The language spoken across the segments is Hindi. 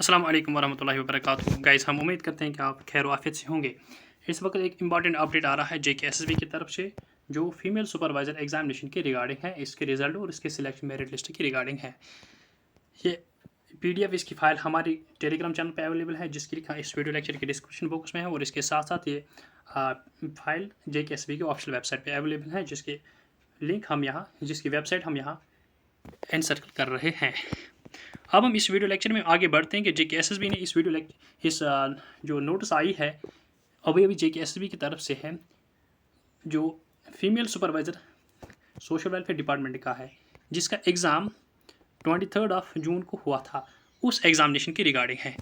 अस्सलाम वालेकुम वरहमतुल्लाहि वबरकातुहू। गाइस, हम उम्मीद करते हैं कि आप खैर आफियत से होंगे। इस वक्त एक इंपॉर्टेंट अपडेट आ रहा है JKSSB की तरफ से, जो फीमेल सुपरवाइजर एग्जामिनेशन के रिगार्डिंग है, इसके रिजल्ट और इसके सिलेक्शन मेरिट लिस्ट की रिगार्डिंग है। ये PDF इसकी फ़ाइल हमारी टेलीग्राम चैनल पे अवेलेबल है, जिसकी लिंक इस वीडियो लेक्चर के डिस्क्रिप्शन बॉक्स में है, और इसके साथ साथ ये फाइल JKSSB की ऑफिशियल वेबसाइट पे अवेलेबल है, जिसकी वेबसाइट हम यहाँ एनसर्कल कर रहे हैं। अब हम इस वीडियो लेक्चर में आगे बढ़ते हैं कि JKSSB ने जो नोटिस आई है अभी JKSSB की तरफ से है, जो female supervisor social welfare department का है, जिसका एग्ज़ाम 23 जून को हुआ था, उस एग्ज़ामिनेशन की रिगार्डिंग है।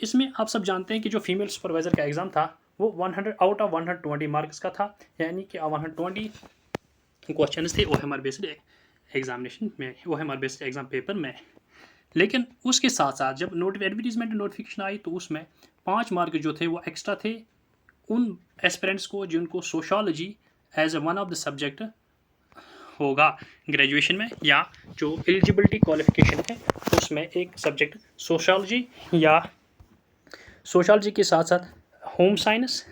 इसमें आप सब जानते हैं कि जो फीमेल सुपरवाइज़र का एग्ज़ाम था वो 100 आउट ऑफ 120 मार्क्स का था, यानी कि 120 क्वेश्चन थे OMR बेस्ड एग्जामिनेशन में, OMR बेस्ड एग्ज़ाम पेपर में। लेकिन उसके साथ साथ जब एडवर्टीजमेंट नोटिफिकेशन आई तो उसमें 5 मार्क जो थे वो एक्स्ट्रा थे उन एस्पिरेंट्स को जिनको sociology as one of the subject होगा ग्रेजुएशन में, या जो एलिजिबिलिटी क्वालिफिकेशन है उसमें एक सब्जेक्ट सोशोलॉजी या सोशोलॉजी के साथ साथ होम साइंस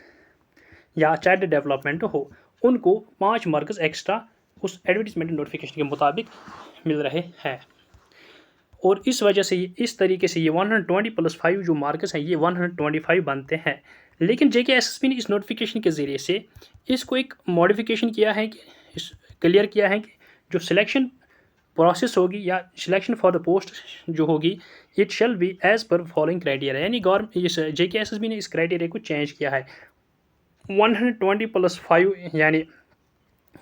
या चाइल्ड डेवलपमेंट हो, उनको 5 मार्क्स एक्स्ट्रा उस एडवर्टीजमेंट नोटिफिकेशन के मुताबिक मिल रहे हैं। और इस वजह से इस तरीके से ये 120 + 5 जो मार्क्स हैं ये 125 बनते हैं। लेकिन JKSSB ने इस नोटिफिकेशन के ज़रिए से इसको एक मॉडिफिकेशन किया है, कि क्लियर किया है कि जो सिलेक्शन प्रोसेस होगी या सिलेक्शन फॉर द पोस्ट जो होगी, it shall be as per following criteria, यानी इस JKSSB ने इस क्राइटेरिया को चेंज किया है। 120 + 5 यानी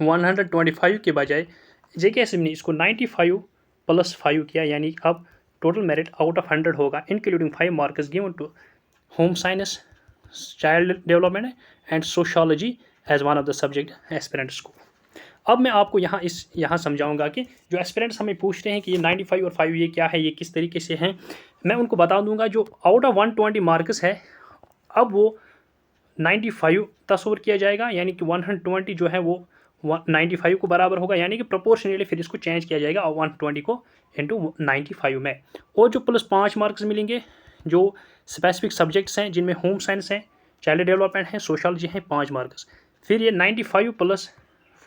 125 के बजाय JKSSB ने इसको 95 + 5 किया, यानी अब टोटल मेरिट आउट ऑफ 100 होगा, including 5 marks given to home science, child development and sociology as one of the subject aspirants को। अब मैं आपको यहाँ समझाऊंगा कि जो एस्पिरेंट्स हमें पूछ रहे हैं कि ये 95 और 5 ये क्या है, ये किस तरीके से हैं, मैं उनको बता दूंगा। जो आउट ऑफ 120 मार्क्स है, अब वो 95 तस्वर किया जाएगा, यानी कि 120 जो है वो 95 को बराबर होगा, यानी कि प्रोपोर्शनली फिर इसको चेंज किया जाएगा 120 को इंटू 95 में। और जो +5 मार्क्स मिलेंगे जो स्पेसिफिक सब्जेक्ट्स हैं, जिनमें होम साइंस है, चाइल्ड डेवलपमेंट है, सोशोलॉजी है, 5 मार्क्स, फिर ये 95 +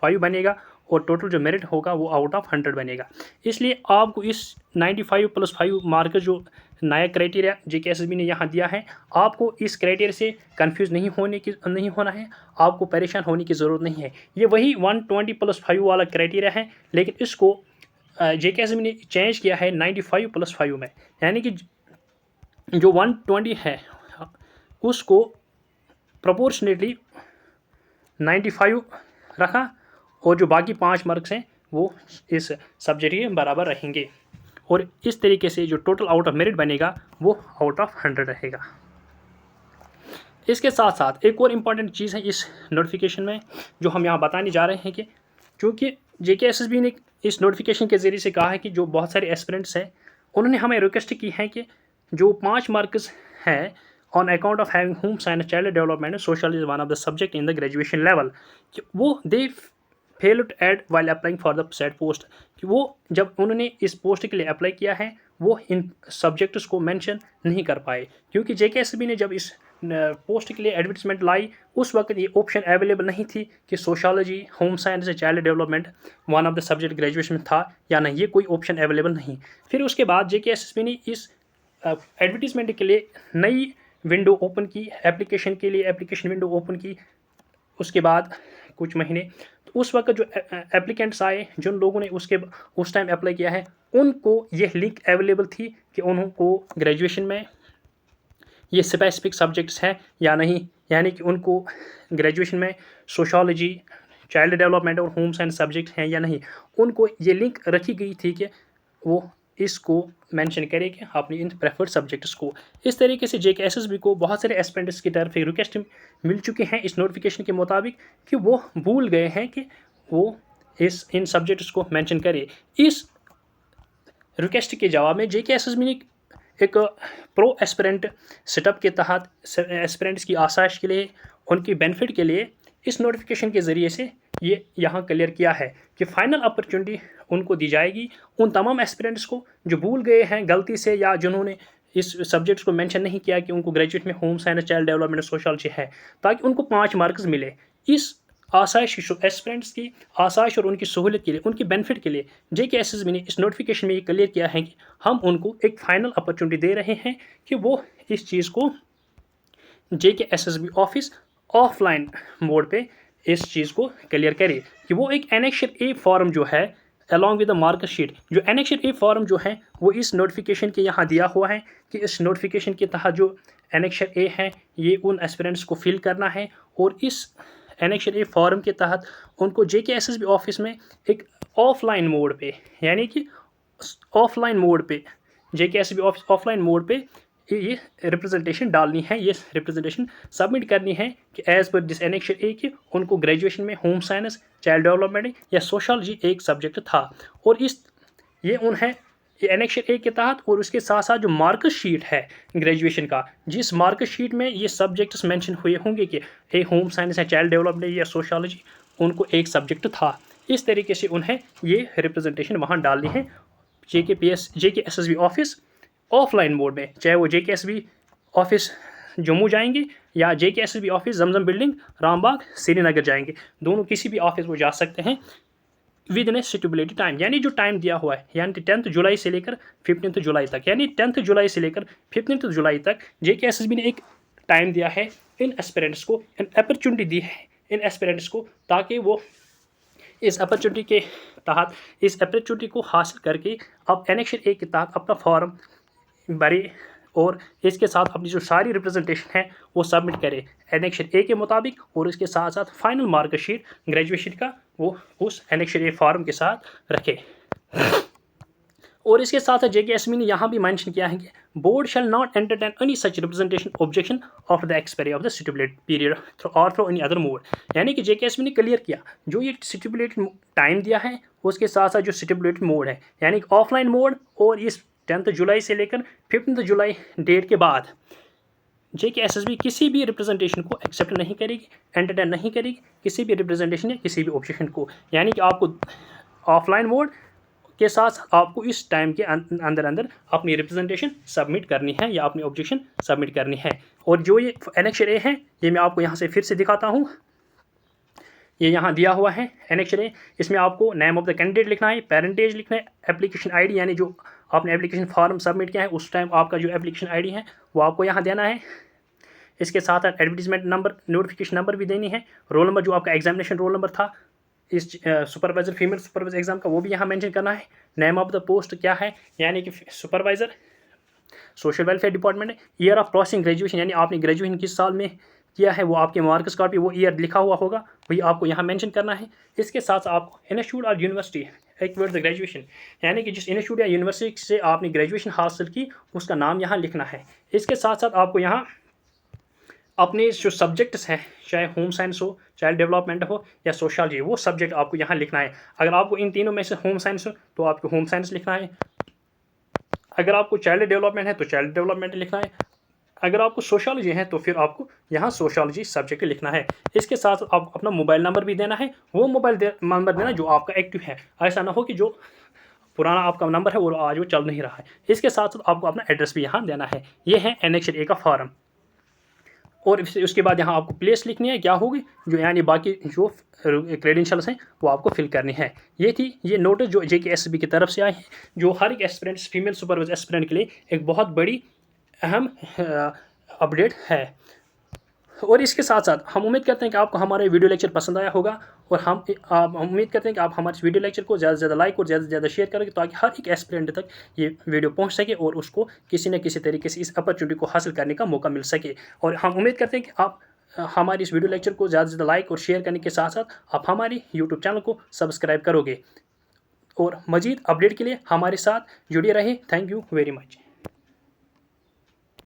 5 बनेगा, और टोटल जो मेरिट होगा वो आउट ऑफ 100 बनेगा। इसलिए आपको इस 95 + 5 मार्क्स जो नया क्राइटेरिया JKSSB ने यहाँ दिया है, आपको इस क्राइटेरिया से कंफ्यूज नहीं होना है, आपको परेशान होने की ज़रूरत नहीं है। ये वही 120 + 5 वाला क्राइटेरिया है, लेकिन इसको JKSSB ने चेंज किया है 95 + 5 में, यानी कि जो 120 है उसको प्रोपोर्शनेटली 95 रखा, और जो बाकी 5 मार्क्स हैं वो इस सब्जेक्ट के बराबर रहेंगे, और इस तरीके से जो टोटल आउट ऑफ मेरिट बनेगा वो आउट ऑफ 100 रहेगा। इसके साथ साथ एक और इम्पॉर्टेंट चीज़ है इस नोटिफिकेशन में, जो हम यहाँ बताने जा रहे हैं कि चूँकि JKSSB ने इस नोटिफिकेशन के ज़रिए से कहा है कि जो बहुत सारे एस्पिरेंट्स हैं उन्होंने हमें रिक्वेस्ट की है कि जो 5 मार्क्स हैं on account of having home science, child development, social is one of the subject in the graduation level, कि वो they fail to add while applying for the set post, कि वो जब उन्होंने इस पोस्ट के लिए अप्लाई किया है वो इन सब्जेक्ट्स को मेंशन नहीं कर पाए, क्योंकि JKSSB ने जब इस पोस्ट के लिए एडवर्टीजमेंट लाई उस वक्त ये ऑप्शन अवेलेबल नहीं थी कि sociology, home science, child development one of the subject graduation में था या नहीं, ये कोई ऑप्शन अवेलेबल नहीं। फिर उसके बाद JKSSB ने इस एडवर्टीजमेंट के लिए नई विंडो ओपन की, एप्लीकेशन के लिए एप्लीकेशन विंडो ओपन की। उसके बाद कुछ महीने, तो उस वक्त जो एप्लीकेंट्स आए, जिन लोगों ने उस टाइम अप्लाई किया है, उनको ये लिंक अवेलेबल थी कि उनको ग्रेजुएशन में ये स्पेसिफिक सब्जेक्ट्स हैं या नहीं, यानी कि उनको ग्रेजुएशन में सोशोलॉजी, चाइल्ड डेवलपमेंट और होम साइंस सब्जेक्ट हैं या नहीं, उनको ये लिंक रखी गई थी कि वो इसको मेंशन करें कि अपनी इन प्रेफर्ड सब्जेक्ट्स को। इस तरीके से JKSSB को बहुत सारे एस्पिरेंट्स की तरफ रिक्वेस्ट मिल चुके हैं इस नोटिफिकेशन के मुताबिक कि वो भूल गए हैं कि वो इन सब्जेक्ट्स को मेंशन करें। इस रिक्वेस्ट के जवाब में JKSSB ने एक प्रो एस्पिरेंट सेटअप के तहत एस्पिरेंट्स की आसाइश के लिए, उनकी बेनिफिट के लिए इस नोटिफिकेशन के ज़रिए से ये यहाँ क्लियर किया है कि फाइनल अपॉर्चुनिटी उनको दी जाएगी, उन तमाम एस्पिरेंट्स को जो भूल गए हैं गलती से, या जिन्होंने इस सब्जेक्ट्स को मेंशन नहीं किया कि उनको ग्रेजुएट में home science, child development, sociology है, ताकि उनको 5 मार्क्स मिले। इस आसाइश एस्पिरेंट्स की आसाइश और उनकी सहूलियत के लिए, उनकी बेनिफिट के लिए JKSSB ने इस नोटिफिकेशन में ये क्लियर किया है कि हम उनको एक फाइनल अपॉर्चुनिटी दे रहे हैं कि वो इस चीज़ को JKSSB ऑफिस ऑफलाइन मोड पे इस चीज़ को क्लियर करे कि वो एक एनेक्शन ए फॉर्म जो है अलॉन्ग विद द मार्कशीट, जो एनेक्शन ए फॉर्म जो है वो इस नोटिफिकेशन के यहाँ दिया हुआ है कि इस नोटिफिकेशन के तहत जो एनेक्शन ए है ये उन एस्पिरेंट्स को फिल करना है, और इस एनेक्शन ए फॉर्म के तहत उनको JKSSB ऑफिस में एक ऑफलाइन मोड पे, यानी कि ऑफलाइन मोड पे JKSSB ऑफिस ऑफलाइन मोड पे ये रिप्रेजेंटेशन डालनी है, ये रिप्रेजेंटेशन सबमिट करनी है कि एज पर दिस एनेक्शन ए कि उनको ग्रेजुएशन में होम साइंस, चाइल्ड डेवलपमेंट या सोशलॉजी एक सब्जेक्ट था, और इस ये उन्हें ये एनेक्शन ए के तहत और उसके साथ साथ जो मार्कस शीट है ग्रेजुएशन का, जिस मार्कस शीट में ये सब्जेक्ट्स मेंशन हुए होंगे कि एक होम साइंस या चाइल्ड डेवलपमेंट या सोशलॉजी उनको एक सब्जेक्ट था, इस तरीके से उन्हें ये रिप्रेजेंटेशन वहाँ डालनी है JKSSB ऑफिस ऑफलाइन मोड में, चाहे वो JKSSB ऑफिस जम्मू जाएंगे या JKSSB ऑफिस जमजम बिल्डिंग रामबाग श्रीनगर जाएंगे, दोनों किसी भी ऑफिस वो जा सकते हैं with in A stipulated time, यानी जो टाइम दिया हुआ है, यानी 10 जुलाई से लेकर 15 जुलाई तक, यानी 10 जुलाई से लेकर 15 जुलाई तक JKSSB ने एक टाइम दिया है इन एस्पिरेंट्स को, इन अपॉर्चुनिटी दी है इन एस्पिरेंट्स को, ताकि वो इस अपॉर्चुनिटी के तहत इस अपॉर्चुनिटी को हासिल करके अब एनेक्शन ए के तहत अपना फॉर्म भरे और इसके साथ अपनी जो सारी रिप्रेजेंटेशन है वो सबमिट करे एनेक्शन ए के मुताबिक, और इसके साथ साथ फाइनल मार्कशीट ग्रेजुएशन का वो उस एनेक्शन ए फॉर्म के साथ रखे। और इसके साथ JKSSB ने यहाँ भी मेंशन किया है कि board shall not entertain any such representation objection of the expiry of the stipulated period और थ्रू एनी अदर मोड, यानी कि JKSSB ने क्लियर किया जो ये स्टिपुलेटेड टाइम दिया है उसके साथ साथ जो स्टिपुलेटेड मोड है, यानी कि ऑफलाइन मोड, और इस 10 जुलाई से लेकर 15 जुलाई डेट के बाद JKSSB किसी भी रिप्रेजेंटेशन को एक्सेप्ट नहीं करेगी, एंटरटेन नहीं करेगी किसी भी रिप्रेजेंटेशन या किसी भी ऑब्जेक्शन को, यानी कि आपको ऑफलाइन मोड के साथ आपको इस टाइम के अंदर अपनी रिप्रेजेंटेशन सबमिट करनी है या अपनी ऑब्जेक्शन सबमिट करनी है। और जो ये एनेक्शन ए है ये मैं आपको यहाँ से फिर से दिखाता हूँ, ये यहाँ दिया हुआ है एनेक्शन ए, इसमें आपको नेम ऑफ द कैंडिडेट लिखना है, पेरेंटेज लिखना है, एप्लीकेशन ID यानी जो आपने एप्लीकेशन फॉर्म सबमिट किया है उस टाइम आपका जो एप्लीकेशन ID है वो आपको यहाँ देना है, इसके साथ साथ एडवर्टीजमेंट नंबर, नोटिफिकेशन नंबर भी देनी है, रोल नंबर जो आपका एग्जामिनेशन रोल नंबर था इस सुपरवाइज़र फीमेल सुपरवाइजर एग्ज़ाम का वो भी यहाँ मेंशन करना है, नेम ऑफ द पोस्ट क्या है यानी कि सुपरवाइज़र सोशल वेलफेयर डिपार्टमेंट है, ईयर ऑफ क्रॉसिंग ग्रेजुएशन यानी आपने ग्रेजुएशन किस साल में किया है वो आपके मार्क्स कार्ड पे वो ईयर लिखा हुआ होगा वही आपको यहाँ मेंशन करना है। इसके साथ आपको इंस्टीट्यूट और यूनिवर्सिटी एक्वायर्ड द ग्रेजुएशन यानी कि जिस इंस्टीट्यूट या यूनिवर्सिटी से आपने ग्रेजुएशन हासिल की उसका नाम यहाँ लिखना है। इसके साथ साथ आपको यहाँ अपने जो सब्जेक्ट्स हैं चाहे होम साइंस हो, चाइल्ड डेवलपमेंट हो या सोशलॉजी, वो सब्जेक्ट आपको यहाँ लिखना है। अगर आपको इन तीनों में से होम साइंस हो तो आपको होम साइंस लिखना है, अगर आपको चाइल्ड डेवलपमेंट है तो चाइल्ड डेवलपमेंट लिखना है, अगर आपको सोशलॉजी है तो फिर आपको यहाँ सोशलॉजी सब्जेक्ट लिखना है। इसके साथ आप अपना मोबाइल नंबर भी देना है, वो मोबाइल नंबर देना जो आपका एक्टिव है, ऐसा ना हो कि जो पुराना आपका नंबर है वो आज वो चल नहीं रहा है। इसके साथ साथ आपको अपना एड्रेस भी यहाँ देना है। ये है एनेक्शन ए का फॉर्म, और उसके बाद यहाँ आपको प्लेस लिखनी है क्या होगी जो यानी बाकी जो क्रेडेंशियल्स हैं वो आपको फिल करनी है। ये थी ये नोटिस जो JKSSB की तरफ से आए हैं जो हर एक एस्पिरेंट्स फीमेल सुपरवाइजर एस्पिरेंट के लिए एक बहुत बड़ी अहम अपडेट है। और इसके साथ साथ हम उम्मीद करते हैं कि आपको हमारा वीडियो लेक्चर पसंद आया होगा, और हम उम्मीद करते हैं कि आप हमारे वीडियो लेक्चर को ज़्यादा से ज़्यादा लाइक और ज़्यादा से ज़्यादा शेयर करेंगे ताकि हर एक एस्पिरेंट तक ये वीडियो पहुंच सके और उसको किसी न किसी तरीके से इस अपॉर्चुनिटी को हासिल करने का मौका मिल सके। और हम उम्मीद करते हैं कि आप हमारी इस वीडियो लेक्चर को ज़्यादा से ज़्यादा लाइक और शेयर करने के साथ साथ आप हमारी यूट्यूब चैनल को सब्सक्राइब करोगे और मज़ीद अपडेट के लिए हमारे साथ जुड़े रहे। Thank you very much.